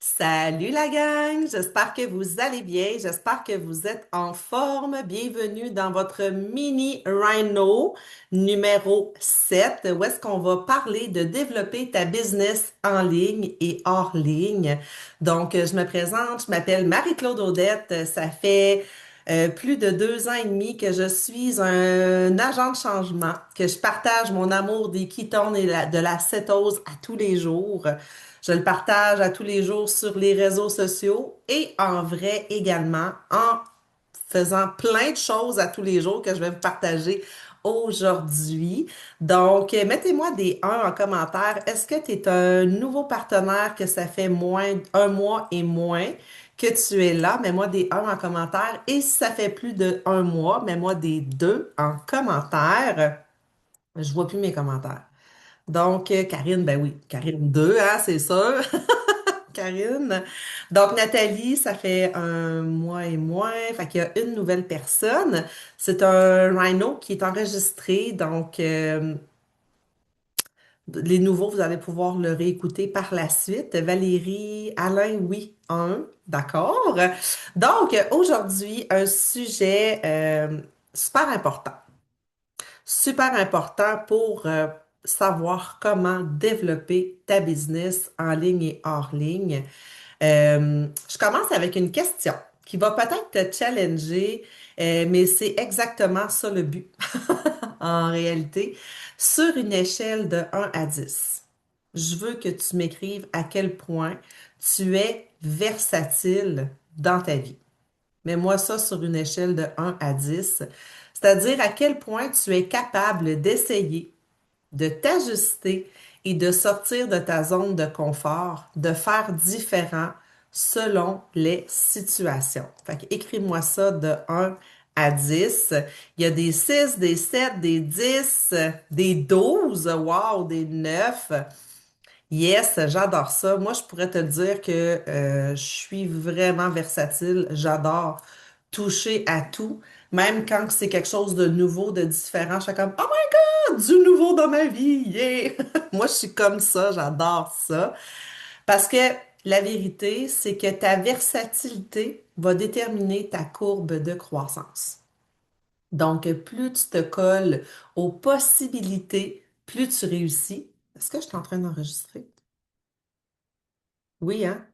Salut la gang, j'espère que vous allez bien, j'espère que vous êtes en forme. Bienvenue dans votre mini Rhino numéro 7, où est-ce qu'on va parler de développer ta business en ligne et hors ligne. Donc, je me présente, je m'appelle Marie-Claude Audette, ça fait plus de 2 ans et demi que je suis un agent de changement, que je partage mon amour des ketones et de la cétose à tous les jours. Je le partage à tous les jours sur les réseaux sociaux et en vrai également en faisant plein de choses à tous les jours que je vais vous partager aujourd'hui. Donc, mettez-moi des 1 en commentaire. Est-ce que tu es un nouveau partenaire que ça fait moins un mois et moins que tu es là? Mets-moi des 1 en commentaire. Et si ça fait plus de un mois, mets-moi des 2 en commentaire. Je vois plus mes commentaires. Donc, Karine, ben oui, Karine 2, hein, c'est sûr. Karine. Donc, Nathalie, ça fait un mois et moins. Fait qu'il y a une nouvelle personne. C'est un Rhino qui est enregistré. Donc, les nouveaux, vous allez pouvoir le réécouter par la suite. Valérie, Alain, oui, un. D'accord. Donc, aujourd'hui, un sujet super important. Super important pour savoir comment développer ta business en ligne et hors ligne. Je commence avec une question qui va peut-être te challenger, mais c'est exactement ça le but en réalité. Sur une échelle de 1 à 10, je veux que tu m'écrives à quel point tu es versatile dans ta vie. Mets-moi ça sur une échelle de 1 à 10, c'est-à-dire à quel point tu es capable d'essayer, de t'ajuster et de sortir de ta zone de confort, de faire différent selon les situations. Fait que écris-moi ça de 1 à 10. Il y a des 6, des 7, des 10, des 12, wow, des 9. Yes, j'adore ça. Moi, je pourrais te dire que je suis vraiment versatile. J'adore toucher à tout. Même quand c'est quelque chose de nouveau, de différent, je suis comme, oh my God, du nouveau dans ma vie. Yeah! Moi, je suis comme ça. J'adore ça. Parce que la vérité, c'est que ta versatilité va déterminer ta courbe de croissance. Donc, plus tu te colles aux possibilités, plus tu réussis. Est-ce que je suis en train d'enregistrer? Oui, hein?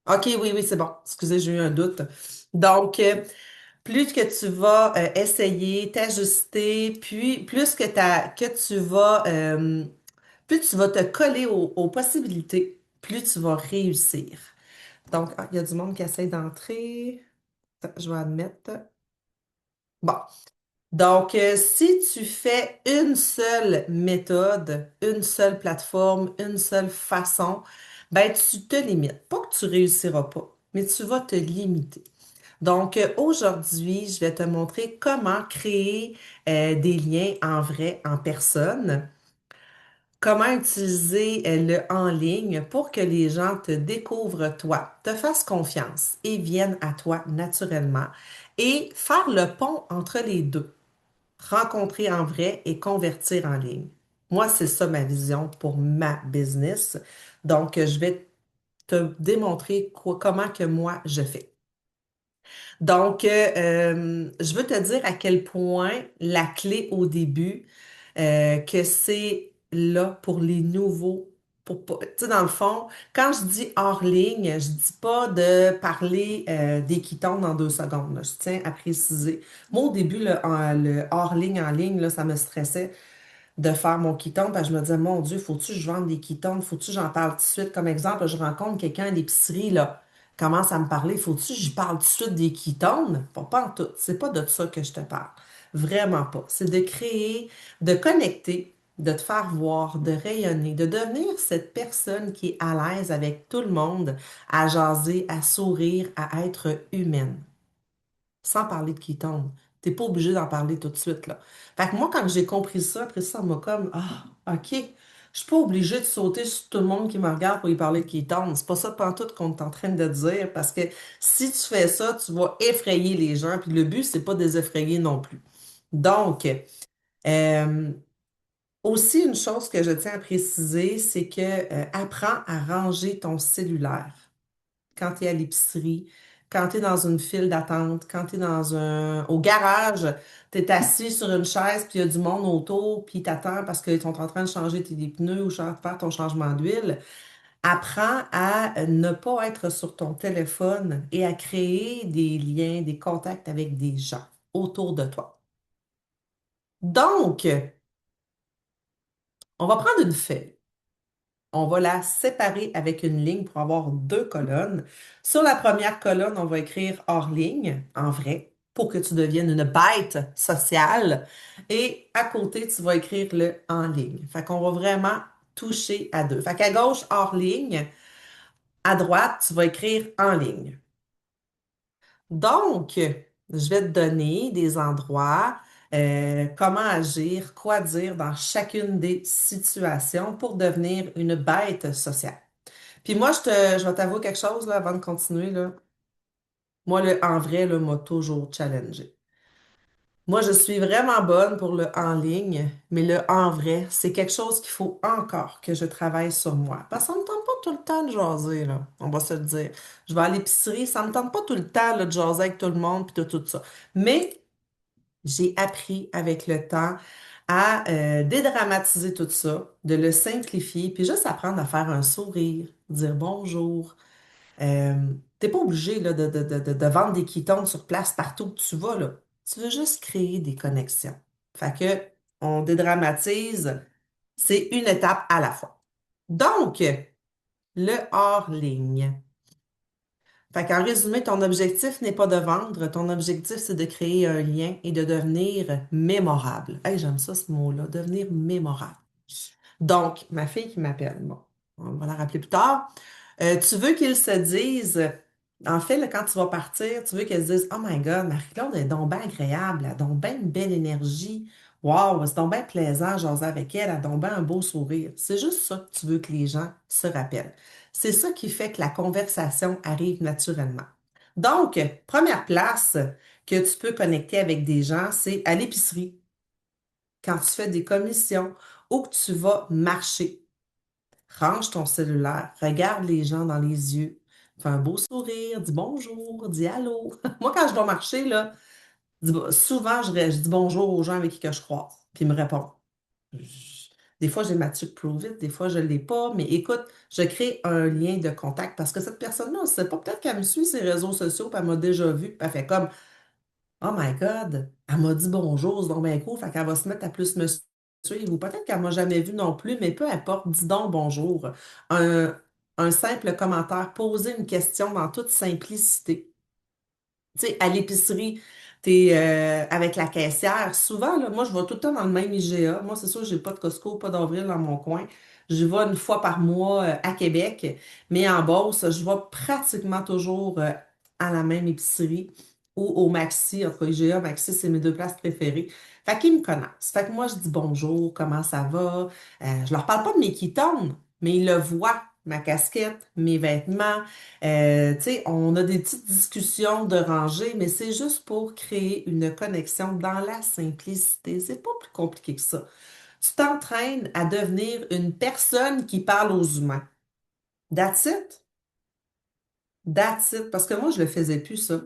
OK, oui, oui, c'est bon. Excusez, j'ai eu un doute. Donc, plus que tu vas essayer, t'ajuster, puis plus tu vas te coller aux possibilités, plus tu vas réussir. Donc, ah, il y a du monde qui essaie d'entrer. Attends, je vais admettre. Bon. Donc, si tu fais une seule méthode, une seule plateforme, une seule façon, ben tu te limites. Pas que tu réussiras pas, mais tu vas te limiter. Donc, aujourd'hui, je vais te montrer comment créer des liens en vrai, en personne, comment utiliser le en ligne pour que les gens te découvrent toi, te fassent confiance et viennent à toi naturellement et faire le pont entre les deux, rencontrer en vrai et convertir en ligne. Moi, c'est ça ma vision pour ma business. Donc, je vais te démontrer comment que moi je fais. Donc, je veux te dire à quel point la clé au début, que c'est là pour les nouveaux. Tu sais, dans le fond, quand je dis hors ligne, je dis pas de parler des qui tombent dans 2 secondes, là. Je tiens à préciser. Moi, au début, le hors ligne en ligne, là, ça me stressait de faire mon quiton, parce que je me disais, mon Dieu, faut-tu que je vende des quitons? Faut-tu que j'en parle tout de suite? Comme exemple, je rencontre quelqu'un à l'épicerie, là, commence à me parler, faut-tu que je parle tout de suite des quitones? Pas en tout. C'est pas de ça que je te parle. Vraiment pas. C'est de créer, de connecter, de te faire voir, de rayonner, de devenir cette personne qui est à l'aise avec tout le monde, à jaser, à sourire, à être humaine sans parler de qui tombe. T'es pas obligé d'en parler tout de suite, là. Fait que moi, quand j'ai compris ça, après ça m'a comme, ah, OK, je suis pas obligée de sauter sur tout le monde qui me regarde pour y parler de qui tombe. C'est pas ça pantoute qu'on est en train de dire, parce que si tu fais ça, tu vas effrayer les gens, puis le but, c'est pas de les effrayer non plus. Donc, euh, aussi, une chose que je tiens à préciser, c'est que apprends à ranger ton cellulaire. quand tu es à l'épicerie, quand tu es dans une file d'attente, quand tu es au garage, tu es assis sur une chaise, puis il y a du monde autour, puis t'attends parce qu'ils sont en train de changer tes pneus ou faire ton changement d'huile. Apprends à ne pas être sur ton téléphone et à créer des liens, des contacts avec des gens autour de toi. Donc, on va prendre une feuille. On va la séparer avec une ligne pour avoir deux colonnes. Sur la première colonne, on va écrire hors ligne, en vrai, pour que tu deviennes une bête sociale. Et à côté, tu vas écrire le en ligne. Fait qu'on va vraiment toucher à deux. Fait qu'à gauche, hors ligne. À droite, tu vas écrire en ligne. Donc, je vais te donner des endroits, comment agir, quoi dire dans chacune des situations pour devenir une bête sociale. Puis moi, je vais t'avouer quelque chose là, avant de continuer, là. Moi, le en vrai, là, m'a toujours challengé. Moi, je suis vraiment bonne pour le en ligne, mais le en vrai, c'est quelque chose qu'il faut encore que je travaille sur moi. Parce que ça me tente pas tout le temps de jaser, là. On va se le dire. Je vais à l'épicerie, ça me tente pas tout le temps, là, de jaser avec tout le monde puis de tout ça. Mais j'ai appris avec le temps à dédramatiser tout ça, de le simplifier, puis juste apprendre à faire un sourire, dire bonjour. Euh, T'es pas obligé là, de vendre des ketones sur place partout où tu vas, là. Tu veux juste créer des connexions. Fait que on dédramatise, c'est une étape à la fois. Donc, le hors-ligne. Fait qu'en résumé, ton objectif n'est pas de vendre, ton objectif, c'est de créer un lien et de devenir mémorable. Hey, j'aime ça, ce mot-là, devenir mémorable. Donc, ma fille qui m'appelle, bon, on va la rappeler plus tard. Tu veux qu'ils se disent, en fait, là, quand tu vas partir, tu veux qu'elle se dise, Oh my God, Marie-Claude est donc bien agréable, elle a donc bien une belle énergie. Wow, c'est donc bien plaisant, jaser avec elle, elle a donc bien un beau sourire. C'est juste ça que tu veux que les gens se rappellent. C'est ça qui fait que la conversation arrive naturellement. Donc, première place que tu peux connecter avec des gens, c'est à l'épicerie, quand tu fais des commissions ou que tu vas marcher. Range ton cellulaire, regarde les gens dans les yeux, fais un beau sourire, dis bonjour, dis allô. Moi, quand je dois marcher, là, souvent, je dis bonjour aux gens avec qui que je croise, puis ils me répondent. Des fois, j'ai ma tuque Prove It, des fois, je ne l'ai pas, mais écoute, je crée un lien de contact parce que cette personne-là, on ne sait pas, peut-être qu'elle me suit sur les réseaux sociaux, puis elle m'a déjà vu, puis elle fait comme Oh my God, elle m'a dit bonjour, c'est donc bien cool, fait qu'elle va se mettre à plus me suivre. Ou peut-être qu'elle m'a jamais vu non plus, mais peu importe, dis donc bonjour. Un, un simple commentaire, poser une question dans toute simplicité. Tu sais, à l'épicerie, t'es avec la caissière. Souvent, là, moi, je vais tout le temps dans le même IGA. Moi, c'est sûr, j'ai pas de Costco, pas d'Avril dans mon coin. Je vais une fois par mois à Québec, mais en Beauce, je vais pratiquement toujours à la même épicerie ou au Maxi. En tout cas, IGA, Maxi, c'est mes deux places préférées. Fait qu'ils me connaissent. Fait que moi, je dis bonjour, comment ça va? Je leur parle pas de mes quitons, mais ils le voient, ma casquette, mes vêtements. Tu sais, on a des petites discussions de rangée, mais c'est juste pour créer une connexion dans la simplicité. C'est pas plus compliqué que ça. Tu t'entraînes à devenir une personne qui parle aux humains. That's it. That's it. Parce que moi, je le faisais plus, ça.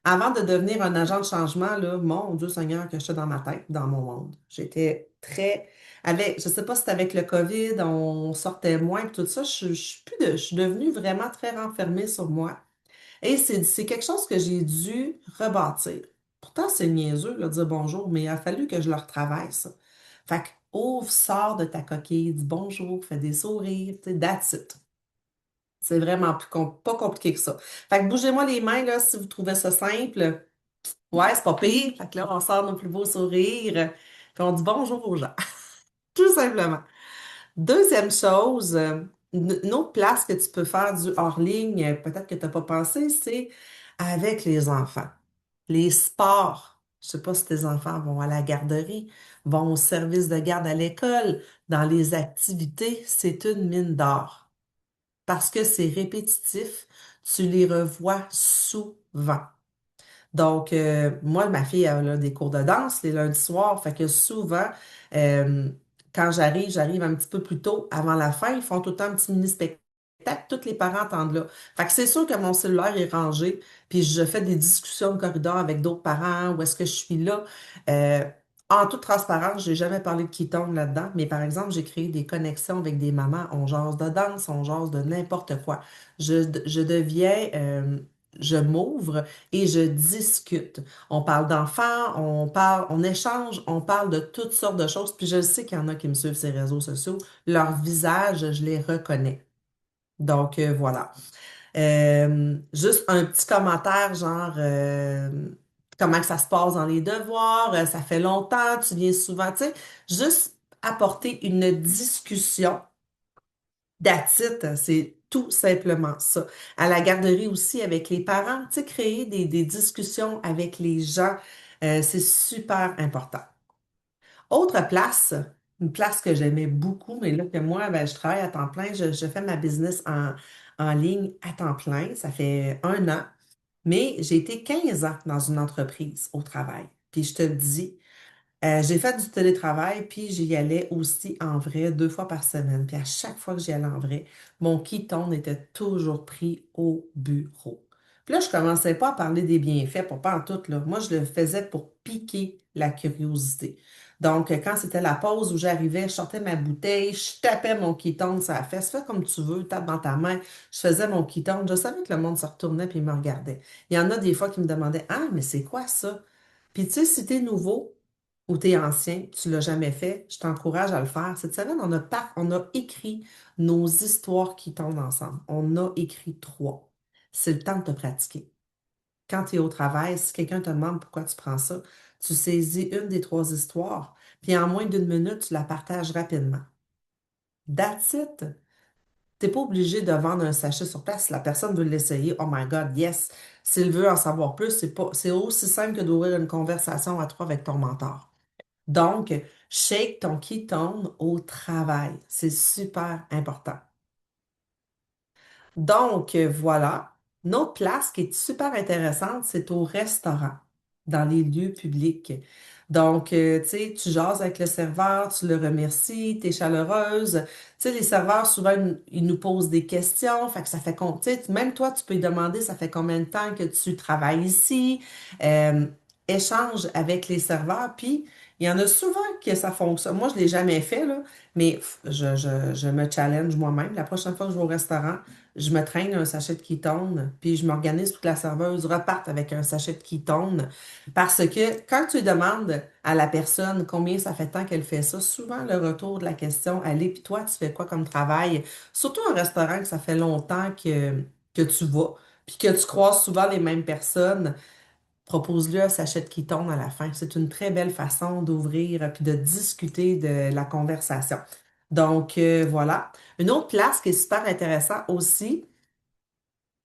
Avant de devenir un agent de changement, là, mon Dieu Seigneur, que j'étais dans ma tête, dans mon monde. J'étais très. Je sais pas si c'était avec le COVID, on sortait moins, puis tout ça. Je suis devenue vraiment très renfermée sur moi. Et c'est quelque chose que j'ai dû rebâtir. Pourtant, c'est niaiseux, là, de dire bonjour, mais il a fallu que je le retravaille, ça. Fait que, ouvre, sors de ta coquille, dis bonjour, fais des sourires, tu sais, that's it. C'est vraiment pas compliqué que ça. Fait que bougez-moi les mains, là, si vous trouvez ça simple. Ouais, c'est pas pire. Fait que là, on sort nos plus beaux sourires, puis on dit bonjour aux gens. Tout simplement. Deuxième chose, une autre place que tu peux faire du hors-ligne, peut-être que tu n'as pas pensé, c'est avec les enfants. Les sports. Je sais pas si tes enfants vont à la garderie, vont au service de garde à l'école, dans les activités, c'est une mine d'or. Parce que c'est répétitif, tu les revois souvent. Donc, moi, ma fille, elle a des cours de danse les lundis soirs. Fait que souvent, euh, quand j'arrive un petit peu plus tôt avant la fin. Ils font tout le temps un petit mini spectacle spectacle, tous les parents attendent là. Fait que c'est sûr que mon cellulaire est rangé, puis je fais des discussions de corridor avec d'autres parents, où est-ce que je suis là. Euh, En toute transparence, j'ai jamais parlé de Keystone là-dedans, mais par exemple, j'ai créé des connexions avec des mamans. On jase de danse, on jase de n'importe quoi. Je deviens, je m'ouvre et je discute. On parle d'enfants, on parle, on échange, on parle de toutes sortes de choses. Puis je sais qu'il y en a qui me suivent sur les réseaux sociaux. Leur visage, je les reconnais. Donc voilà. Juste un petit commentaire, genre comment que ça se passe dans les devoirs, ça fait longtemps, tu viens souvent, tu sais, juste apporter une discussion. That's it, c'est tout simplement ça. À la garderie aussi, avec les parents, tu sais, créer des discussions avec les gens, c'est super important. Autre place, une place que j'aimais beaucoup, mais là que moi, ben, je travaille à temps plein, je fais ma business en ligne à temps plein, ça fait 1 an, mais j'ai été 15 ans dans une entreprise au travail. Puis je te le dis, j'ai fait du télétravail, puis j'y allais aussi en vrai 2 fois par semaine. Puis à chaque fois que j'y allais en vrai, mon Keystone était toujours pris au bureau. Puis là, je commençais pas à parler des bienfaits pour pas en tout, là. Moi, je le faisais pour piquer la curiosité. Donc, quand c'était la pause où j'arrivais, je sortais ma bouteille, je tapais mon Keystone sur la fesse, fais comme tu veux, tape dans ta main. Je faisais mon Keystone. Je savais que le monde se retournait puis il me regardait. Il y en a des fois qui me demandaient, ah, mais c'est quoi ça? Puis tu sais, si t'es nouveau, ou t'es ancien, tu l'as jamais fait, je t'encourage à le faire. Cette semaine, on a écrit nos histoires qui tombent ensemble. On a écrit 3. C'est le temps de te pratiquer. Quand tu es au travail, si quelqu'un te demande pourquoi tu prends ça, tu saisis une des 3 histoires, puis en moins d'1 minute, tu la partages rapidement. That's it. T'es pas obligé de vendre un sachet sur place. Si la personne veut l'essayer, oh my God, yes. S'il veut en savoir plus, c'est aussi simple que d'ouvrir une conversation à 3 avec ton mentor. Donc, shake ton ketone au travail. C'est super important. Donc, voilà. Une autre place qui est super intéressante, c'est au restaurant, dans les lieux publics. Donc, tu sais, tu jases avec le serveur, tu le remercies, tu es chaleureuse. Tu sais, les serveurs, souvent, ils nous posent des questions. Fait que ça fait, tu sais, même toi, tu peux lui demander, ça fait combien de temps que tu travailles ici? Euh, Échange avec les serveurs. Puis, il y en a souvent que ça fonctionne. Moi, je l'ai jamais fait, là, mais je me challenge moi-même. La prochaine fois que je vais au restaurant, je me traîne un sachet de ketone, puis je m'organise pour que la serveuse reparte avec un sachet de ketone. Parce que quand tu demandes à la personne combien ça fait de temps qu'elle fait ça, souvent le retour de la question, allez, puis toi, tu fais quoi comme travail? Surtout un restaurant que ça fait longtemps que tu vas, puis que tu croises souvent les mêmes personnes, propose-lui un sachet de ketone à la fin. C'est une très belle façon d'ouvrir puis de discuter de la conversation. Donc, voilà. Une autre place qui est super intéressante aussi,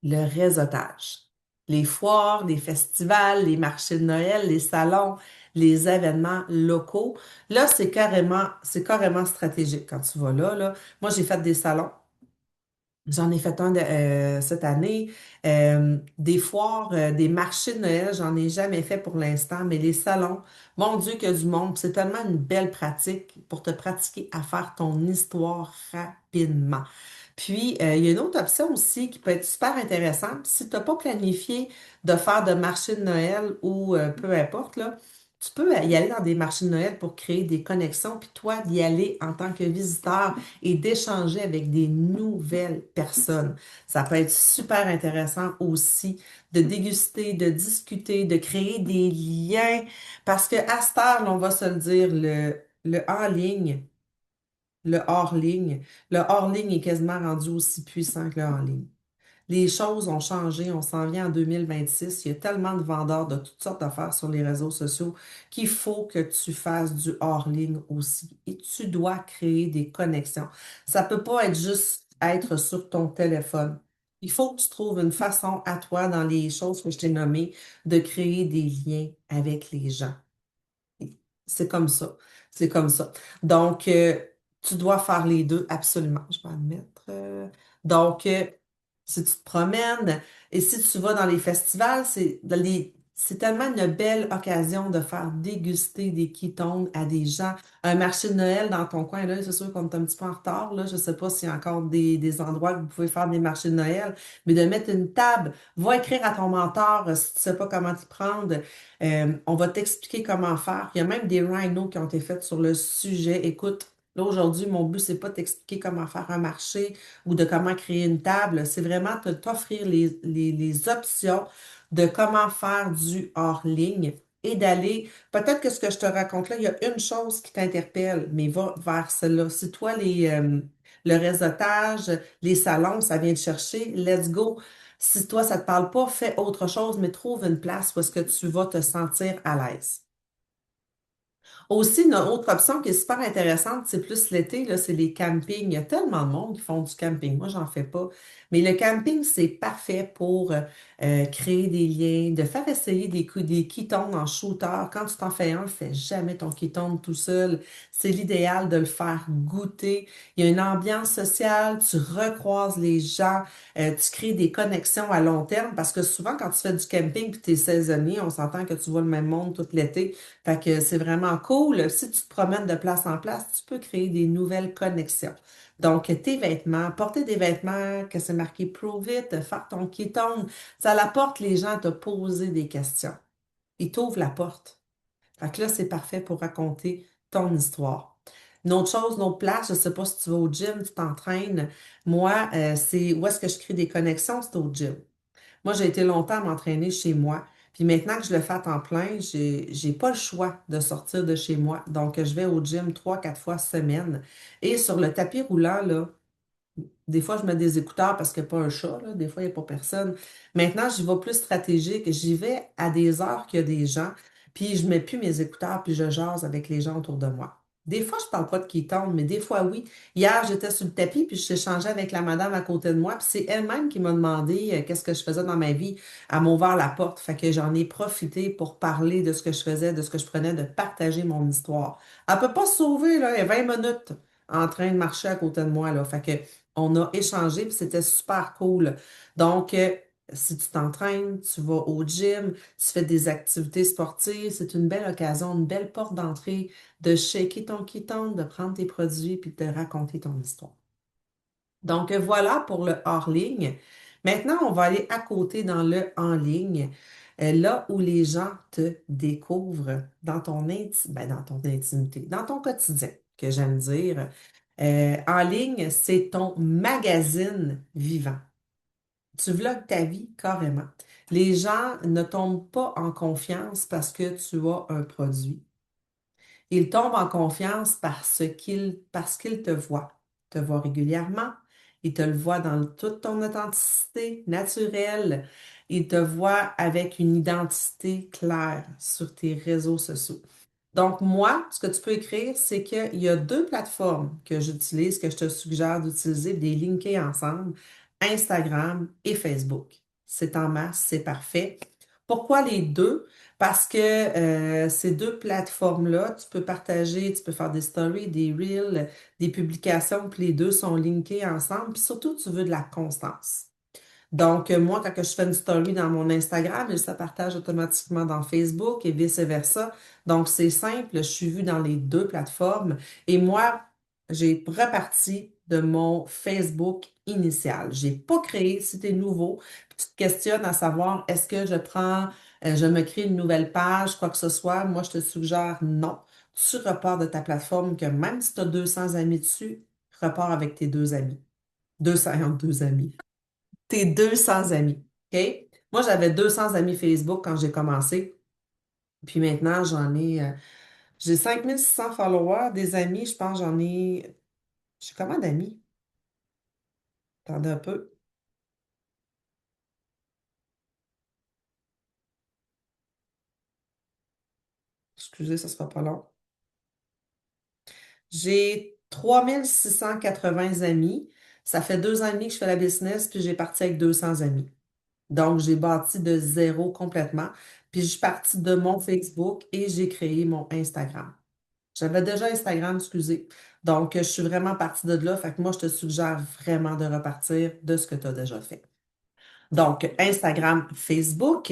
le réseautage. Les foires, les festivals, les marchés de Noël, les salons, les événements locaux. Là, c'est carrément stratégique quand tu vas là, là. Moi, j'ai fait des salons. J'en ai fait un cette année. Des foires, des marchés de Noël, j'en ai jamais fait pour l'instant, mais les salons, mon Dieu, qu'il y a du monde. Puis c'est tellement une belle pratique pour te pratiquer à faire ton histoire rapidement. Puis, il y a une autre option aussi qui peut être super intéressante. Si tu n'as pas planifié de faire de marché de Noël ou peu importe, là, tu peux y aller dans des marchés de Noël pour créer des connexions, puis toi, d'y aller en tant que visiteur et d'échanger avec des nouvelles personnes. Ça peut être super intéressant aussi de déguster, de discuter, de créer des liens, parce que à cette heure, là, on va se le dire, le en ligne, le hors-ligne. Le hors-ligne est quasiment rendu aussi puissant que le en-ligne. Les choses ont changé, on s'en vient en 2026. Il y a tellement de vendeurs de toutes sortes d'affaires sur les réseaux sociaux qu'il faut que tu fasses du hors-ligne aussi. Et tu dois créer des connexions. Ça peut pas être juste être sur ton téléphone. Il faut que tu trouves une façon à toi, dans les choses que je t'ai nommées, de créer des liens avec les gens. C'est comme ça. C'est comme ça. Donc, tu dois faire les deux absolument. Je vais admettre. Donc, si tu te promènes et si tu vas dans les festivals, c'est dans les C'est tellement une belle occasion de faire déguster des ketones à des gens. Un marché de Noël dans ton coin, là, c'est sûr qu'on est un petit peu en retard, là. Je sais pas s'il y a encore des endroits que vous pouvez faire des marchés de Noël, mais de mettre une table, va écrire à ton mentor si tu sais pas comment t'y prendre. On va t'expliquer comment faire. Il y a même des rhinos qui ont été faits sur le sujet. Écoute, là, aujourd'hui, mon but, c'est pas t'expliquer comment faire un marché ou de comment créer une table. C'est vraiment t'offrir les options de comment faire du hors-ligne et d'aller, peut-être que ce que je te raconte là, il y a une chose qui t'interpelle, mais va vers celle-là. Si toi, le réseautage, les salons, ça vient te chercher, let's go. Si toi, ça te parle pas, fais autre chose, mais trouve une place où est-ce que tu vas te sentir à l'aise. Aussi, une autre option qui est super intéressante, c'est plus l'été, là, c'est les campings. Il y a tellement de monde qui font du camping. Moi, j'en fais pas. Mais le camping, c'est parfait pour créer des liens, de faire essayer des ketones en shooter. Quand tu t'en fais un, fais jamais ton ketone tout seul. C'est l'idéal de le faire goûter. Il y a une ambiance sociale, tu recroises les gens, tu crées des connexions à long terme parce que souvent, quand tu fais du camping puis tu es saisonnier, on s'entend que tu vois le même monde tout l'été. Fait que c'est vraiment cool. Si tu te promènes de place en place, tu peux créer des nouvelles connexions. Donc, tes vêtements, porter des vêtements que c'est marqué Prove It, faire ton ketone, ça apporte les gens à te poser des questions. Ils t'ouvrent la porte. Fait que là, c'est parfait pour raconter ton histoire. Une autre chose, une autre place, je sais pas si tu vas au gym, tu t'entraînes. Moi, c'est où est-ce que je crée des connexions, c'est au gym. Moi, j'ai été longtemps à m'entraîner chez moi. Puis maintenant que je le fais à temps plein, j'ai pas le choix de sortir de chez moi. Donc, je vais au gym 3, 4 fois semaine. Et sur le tapis roulant, là, des fois, je mets des écouteurs parce qu'il n'y a pas un chat, là. Des fois, il n'y a pas personne. Maintenant, j'y vais plus stratégique. J'y vais à des heures qu'il y a des gens, puis je mets plus mes écouteurs, puis je jase avec les gens autour de moi. Des fois, je parle pas de qui tombe, mais des fois, oui. Hier, j'étais sur le tapis, puis je échangeais avec la madame à côté de moi, puis c'est elle-même qui m'a demandé qu'est-ce que je faisais dans ma vie. Elle m'a ouvert la porte. Fait que j'en ai profité pour parler de ce que je faisais, de ce que je prenais, de partager mon histoire. Elle peut pas se sauver, là. Elle est 20 minutes en train de marcher à côté de moi, là. Fait que on a échangé, puis c'était super cool. Donc, si tu t'entraînes, tu vas au gym, tu fais des activités sportives, c'est une belle occasion, une belle porte d'entrée de shaker ton ketone, de prendre tes produits, puis de raconter ton histoire. Donc, voilà pour le hors-ligne. Maintenant, on va aller à côté dans le en-ligne, là où les gens te découvrent dans ton intimité, dans ton quotidien, que j'aime dire. En ligne, c'est ton magazine vivant. Tu vlogs ta vie carrément. Les gens ne tombent pas en confiance parce que tu as un produit. Ils tombent en confiance parce qu'ils te voient régulièrement. Ils te le voient dans toute ton authenticité naturelle. Ils te voient avec une identité claire sur tes réseaux sociaux. Donc, moi, ce que tu peux écrire, c'est qu'il y a deux plateformes que j'utilise, que je te suggère d'utiliser, des linker ensemble, Instagram et Facebook. C'est en masse, c'est parfait. Pourquoi les deux? Parce que ces deux plateformes-là, tu peux partager, tu peux faire des stories, des reels, des publications, puis les deux sont linkés ensemble. Puis surtout, tu veux de la constance. Donc, moi, quand que je fais une story dans mon Instagram, elle se partage automatiquement dans Facebook et vice-versa. Donc, c'est simple, je suis vue dans les deux plateformes. Et moi, j'ai reparti de mon Facebook initial. J'ai pas créé, si tu es nouveau, puis tu te questionnes à savoir, est-ce que je me crée une nouvelle page, quoi que ce soit. Moi, je te suggère non. Tu repars de ta plateforme que même si tu as 200 amis dessus, repars avec tes deux amis. 202 amis. Tes 200 amis. OK? Moi, j'avais 200 amis Facebook quand j'ai commencé. Puis maintenant, j'ai 5600 followers. Des amis, je pense, j'ai combien d'amis? Attendez un peu. Excusez, ça sera pas long. J'ai 3680 amis. Ça fait 2 ans et demi que je fais la business, puis j'ai parti avec 200 amis. Donc, j'ai bâti de zéro complètement. Puis, je suis partie de mon Facebook et j'ai créé mon Instagram. J'avais déjà Instagram, excusez. Donc, je suis vraiment partie de là. Fait que moi, je te suggère vraiment de repartir de ce que tu as déjà fait. Donc, Instagram, Facebook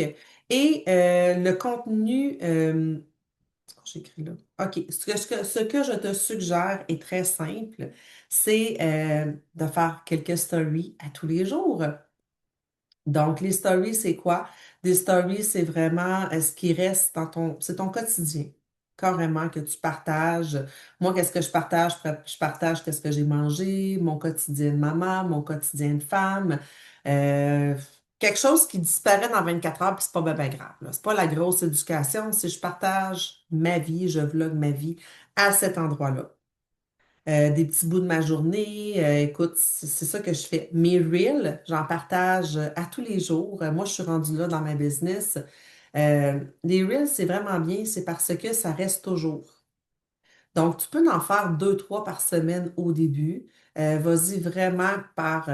et le contenu, j'écris là. OK. Ce que je te suggère est très simple, c'est de faire quelques stories à tous les jours. Donc, les stories, c'est quoi? Des stories, c'est vraiment ce qui reste c'est ton quotidien. Carrément que tu partages. Moi, qu'est-ce que je partage? Je partage qu'est-ce que j'ai mangé, mon quotidien de maman, mon quotidien de femme. Euh, Quelque chose qui disparaît dans 24 heures, puis c'est pas ben, ben grave, là. C'est pas la grosse éducation, c'est je partage ma vie, je vlog ma vie à cet endroit-là. Des petits bouts de ma journée. Écoute, c'est ça que je fais. Mes reels, j'en partage à tous les jours. Moi, je suis rendue là dans ma business. Les reels, c'est vraiment bien, c'est parce que ça reste toujours. Donc, tu peux en faire deux, trois par semaine au début. Vas-y vraiment par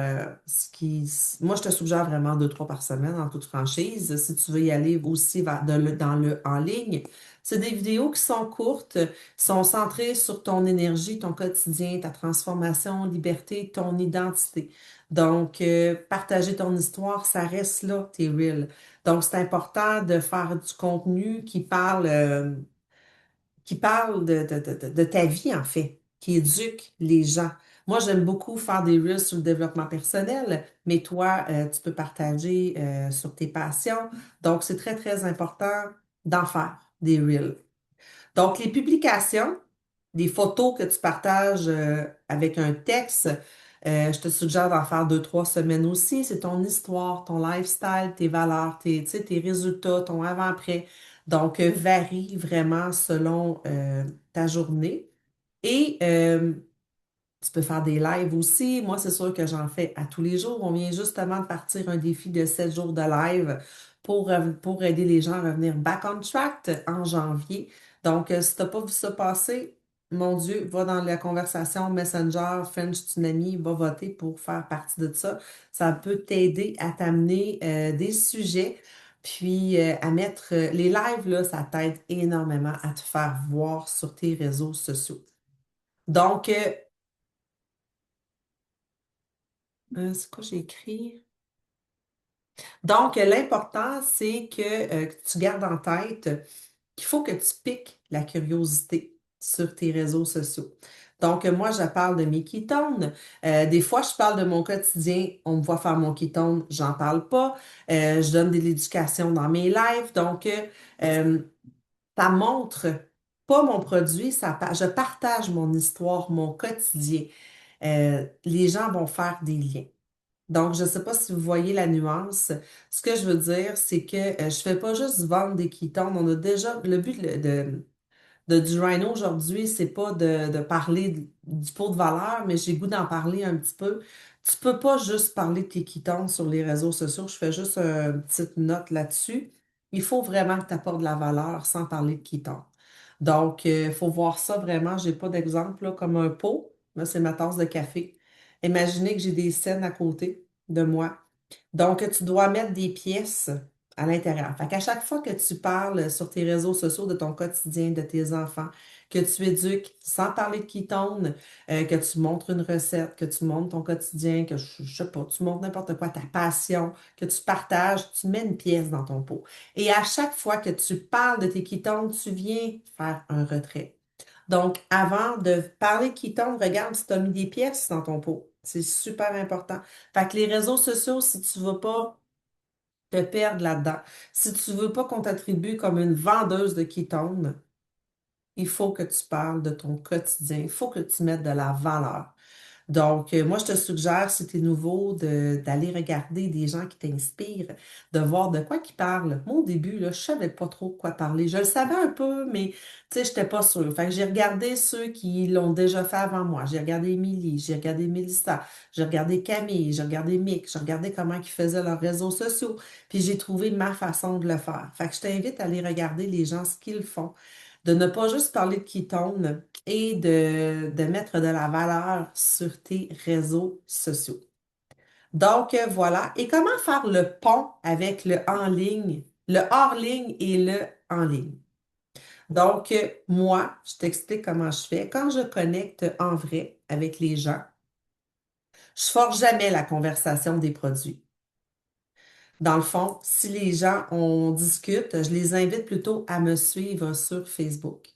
ce qui. Moi, je te suggère vraiment deux, trois par semaine en toute franchise. Si tu veux y aller aussi dans le en ligne, c'est des vidéos qui sont courtes, sont centrées sur ton énergie, ton quotidien, ta transformation, liberté, ton identité. Donc, partager ton histoire, ça reste là, tes reels. Donc, c'est important de faire du contenu qui parle de ta vie, en fait, qui éduque les gens. Moi, j'aime beaucoup faire des reels sur le développement personnel, mais toi, tu peux partager sur tes passions. Donc, c'est très, très important d'en faire des reels. Donc, les publications, des photos que tu partages avec un texte, je te suggère d'en faire deux, trois semaines aussi. C'est ton histoire, ton lifestyle, tes valeurs, tu sais, tes résultats, ton avant-après. Donc, varie vraiment selon ta journée. Et tu peux faire des lives aussi. Moi, c'est sûr que j'en fais à tous les jours. On vient justement de partir un défi de 7 jours de live pour aider les gens à revenir back on track en janvier. Donc, si tu n'as pas vu ça passer, mon Dieu, va dans la conversation Messenger, French Tsunami, va voter pour faire partie de ça. Ça peut t'aider à t'amener des sujets, puis à mettre les lives, là, ça t'aide énormément à te faire voir sur tes réseaux sociaux. Donc, c'est quoi j'ai écrit? Donc, l'important, c'est que tu gardes en tête qu'il faut que tu piques la curiosité sur tes réseaux sociaux. Donc, moi, je parle de mes ketones. Des fois, je parle de mon quotidien. On me voit faire mon ketone, j'en parle pas. Je donne de l'éducation dans mes lives. Donc, euh, ça montre pas mon produit, je partage mon histoire, mon quotidien. Les gens vont faire des liens. Donc, je ne sais pas si vous voyez la nuance. Ce que je veux dire, c'est que je fais pas juste vendre des ketones. On a déjà le but du Rhino aujourd'hui, c'est pas de parler du pot de valeur, mais j'ai le goût d'en parler un petit peu. Tu peux pas juste parler de tes ketones sur les réseaux sociaux. Je fais juste une petite note là-dessus. Il faut vraiment que tu apportes de la valeur sans parler de ketones. Donc, il faut voir ça vraiment. J'ai pas d'exemple là, comme un pot. Là, c'est ma tasse de café. Imaginez que j'ai des scènes à côté de moi. Donc, tu dois mettre des pièces à l'intérieur. Fait qu'à chaque fois que tu parles sur tes réseaux sociaux de ton quotidien, de tes enfants, que tu éduques, sans parler de ketone, que tu montres une recette, que tu montres ton quotidien, que je sais pas, tu montres n'importe quoi, ta passion, que tu partages, tu mets une pièce dans ton pot. Et à chaque fois que tu parles de tes ketones, tu viens faire un retrait. Donc, avant de parler de ketone, regarde si tu as mis des pièces dans ton pot. C'est super important. Fait que les réseaux sociaux, si tu veux pas te perdre là-dedans, si tu veux pas qu'on t'attribue comme une vendeuse de ketones, il faut que tu parles de ton quotidien. Il faut que tu mettes de la valeur. Donc, moi, je te suggère, si tu es nouveau, d'aller regarder des gens qui t'inspirent, de voir de quoi qu'ils parlent. Moi, au début, là, je savais pas trop de quoi parler. Je le savais un peu, mais tu sais, j'étais pas sûre. Fait que j'ai regardé ceux qui l'ont déjà fait avant moi. J'ai regardé Émilie, j'ai regardé Mélissa, j'ai regardé Camille, j'ai regardé Mick, j'ai regardé comment ils faisaient leurs réseaux sociaux. Puis j'ai trouvé ma façon de le faire. Fait que je t'invite à aller regarder les gens, ce qu'ils font. De ne pas juste parler de ketone, et de mettre de la valeur sur tes réseaux sociaux. Donc, voilà. Et comment faire le pont avec le en ligne, le hors ligne et le en ligne? Donc, moi, je t'explique comment je fais. Quand je connecte en vrai avec les gens, je force jamais la conversation des produits. Dans le fond, si les gens, on discute, je les invite plutôt à me suivre sur Facebook,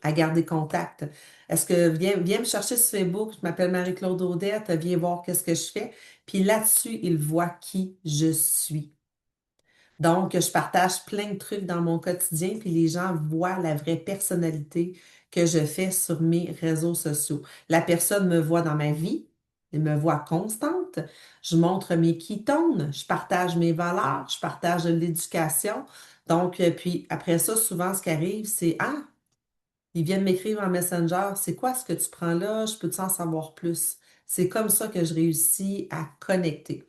à garder contact. Est-ce que viens me chercher sur Facebook, je m'appelle Marie-Claude Audette, viens voir qu'est-ce que je fais. Puis là-dessus, ils voient qui je suis. Donc, je partage plein de trucs dans mon quotidien, puis les gens voient la vraie personnalité que je fais sur mes réseaux sociaux. La personne me voit dans ma vie, elle me voit constante. Je montre mes ketones, je partage mes valeurs, je partage de l'éducation. Donc, puis après ça, souvent, ce qui arrive, c'est, ah, ils viennent m'écrire en Messenger, c'est quoi ce que tu prends là? Je peux-tu en savoir plus? C'est comme ça que je réussis à connecter.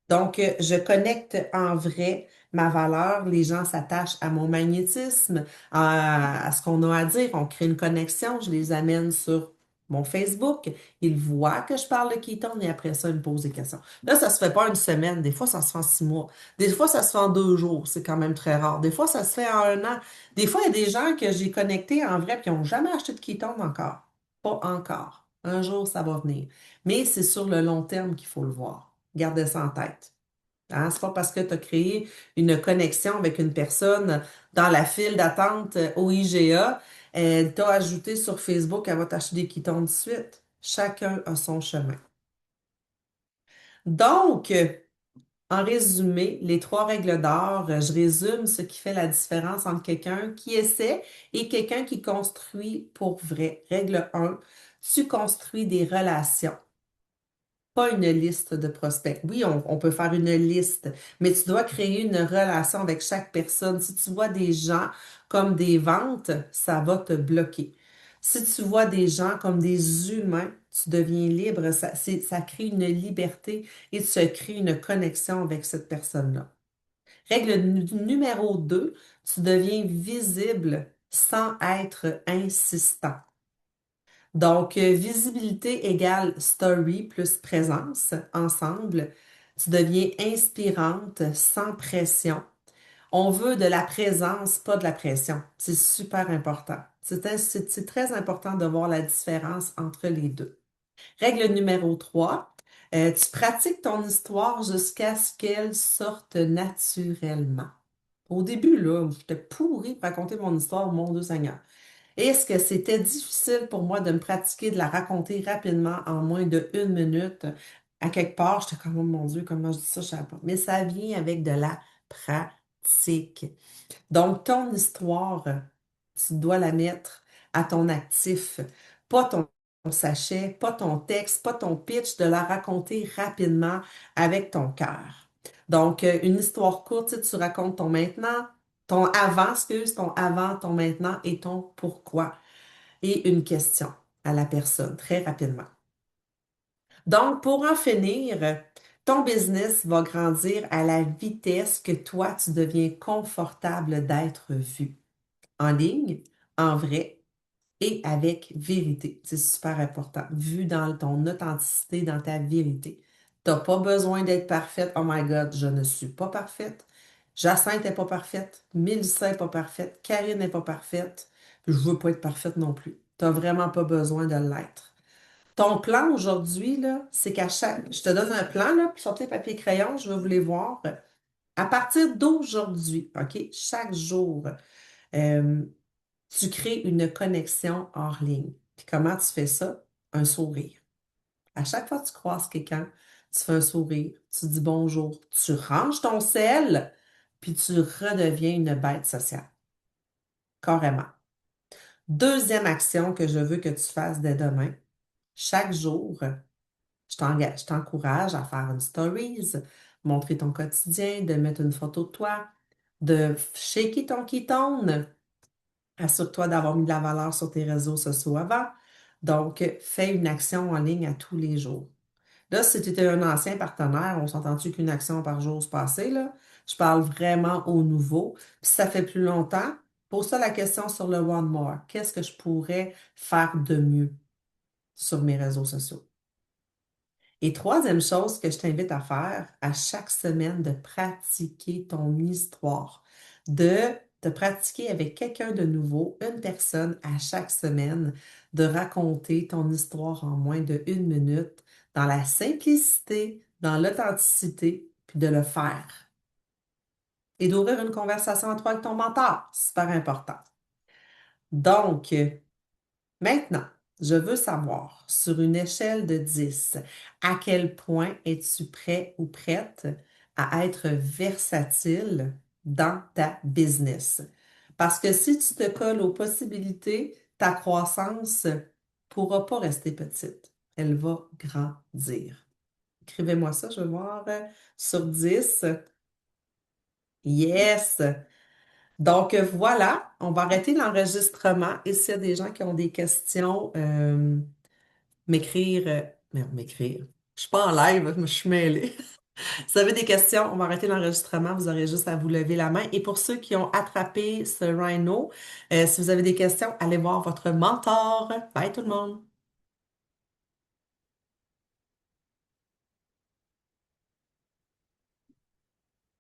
Donc, je connecte en vrai ma valeur. Les gens s'attachent à mon magnétisme, à ce qu'on a à dire. On crée une connexion. Je les amène sur mon Facebook. Ils voient que je parle de ketone et après ça, ils me posent des questions. Là, ça se fait pas une semaine. Des fois, ça se fait en 6 mois. Des fois, ça se fait en 2 jours. C'est quand même très rare. Des fois, ça se fait en un an. Des fois, il y a des gens que j'ai connectés en vrai qui n'ont jamais acheté de ketone encore. Pas encore. Un jour, ça va venir. Mais c'est sur le long terme qu'il faut le voir. Gardez ça en tête. Hein? C'est pas parce que tu as créé une connexion avec une personne dans la file d'attente au IGA, elle t'a ajouté sur Facebook, elle va t'acheter des quittons de suite. Chacun a son chemin. Donc, en résumé, les 3 règles d'or, je résume ce qui fait la différence entre quelqu'un qui essaie et quelqu'un qui construit pour vrai. Règle 1, tu construis des relations. Pas une liste de prospects. Oui, on peut faire une liste, mais tu dois créer une relation avec chaque personne. Si tu vois des gens comme des ventes, ça va te bloquer. Si tu vois des gens comme des humains, tu deviens libre. Ça crée une liberté et tu crées une connexion avec cette personne-là. Règle numéro 2, tu deviens visible sans être insistant. Donc, visibilité égale story plus présence ensemble. Tu deviens inspirante sans pression. On veut de la présence, pas de la pression. C'est super important. C'est très important de voir la différence entre les deux. Règle numéro 3, tu pratiques ton histoire jusqu'à ce qu'elle sorte naturellement. Au début, là, j'étais pourrie pour raconter mon histoire, mon Dieu Seigneur. Est-ce que c'était difficile pour moi de me pratiquer, de la raconter rapidement en moins de 1 minute? À quelque part, j'étais comme, oh mon Dieu, comment je dis ça, je ne sais pas. Mais ça vient avec de la pratique. Donc, ton histoire, tu dois la mettre à ton actif, pas ton sachet, pas ton texte, pas ton pitch, de la raconter rapidement avec ton cœur. Donc, une histoire courte, tu racontes ton maintenant, ton avant, excuse, ton avant, ton maintenant et ton pourquoi. Et une question à la personne très rapidement. Donc, pour en finir, ton business va grandir à la vitesse que toi, tu deviens confortable d'être vu en ligne, en vrai et avec vérité. C'est super important. Vu dans ton authenticité, dans ta vérité. T'as pas besoin d'être parfaite. Oh my God, je ne suis pas parfaite. Jacinthe n'est pas parfaite. Mélissa n'est pas parfaite. Karine n'est pas parfaite. Puis je veux pas être parfaite non plus. T'as vraiment pas besoin de l'être. Ton plan aujourd'hui, là, c'est qu'à chaque... Je te donne un plan, là, puis sortez papier crayon, je vais vous les voir. À partir d'aujourd'hui, OK, chaque jour, euh, tu crées une connexion hors ligne. Puis comment tu fais ça? Un sourire. À chaque fois que tu croises quelqu'un, tu fais un sourire, tu dis bonjour, tu ranges ton sel, puis tu redeviens une bête sociale. Carrément. Deuxième action que je veux que tu fasses dès demain, chaque jour, je t'encourage à faire une stories, montrer ton quotidien, de mettre une photo de toi, de shaker ton ketone. Assure-toi d'avoir mis de la valeur sur tes réseaux sociaux avant. Donc, fais une action en ligne à tous les jours. Là, si tu étais un ancien partenaire, on s'entend-tu qu'une action par jour se passait, là? Je parle vraiment au nouveau. Puis si ça fait plus longtemps, pose-toi la question sur le One More. Qu'est-ce que je pourrais faire de mieux sur mes réseaux sociaux? Et troisième chose que je t'invite à faire à chaque semaine, de pratiquer ton histoire, de te pratiquer avec quelqu'un de nouveau, une personne à chaque semaine, de raconter ton histoire en moins de 1 minute, dans la simplicité, dans l'authenticité, puis de le faire. Et d'ouvrir une conversation à toi avec ton mentor. Super important. Donc, maintenant, je veux savoir, sur une échelle de 10, à quel point es-tu prêt ou prête à être versatile dans ta business? Parce que si tu te colles aux possibilités, ta croissance ne pourra pas rester petite. Elle va grandir. Écrivez-moi ça, je vais voir. Sur 10. Yes! Donc voilà, on va arrêter l'enregistrement. Et s'il y a des gens qui ont des questions, m'écrire. Merde, m'écrire. Je suis pas en live, je suis mêlée. Si vous avez des questions, on va arrêter l'enregistrement. Vous aurez juste à vous lever la main. Et pour ceux qui ont attrapé ce rhino, si vous avez des questions, allez voir votre mentor. Bye tout le monde!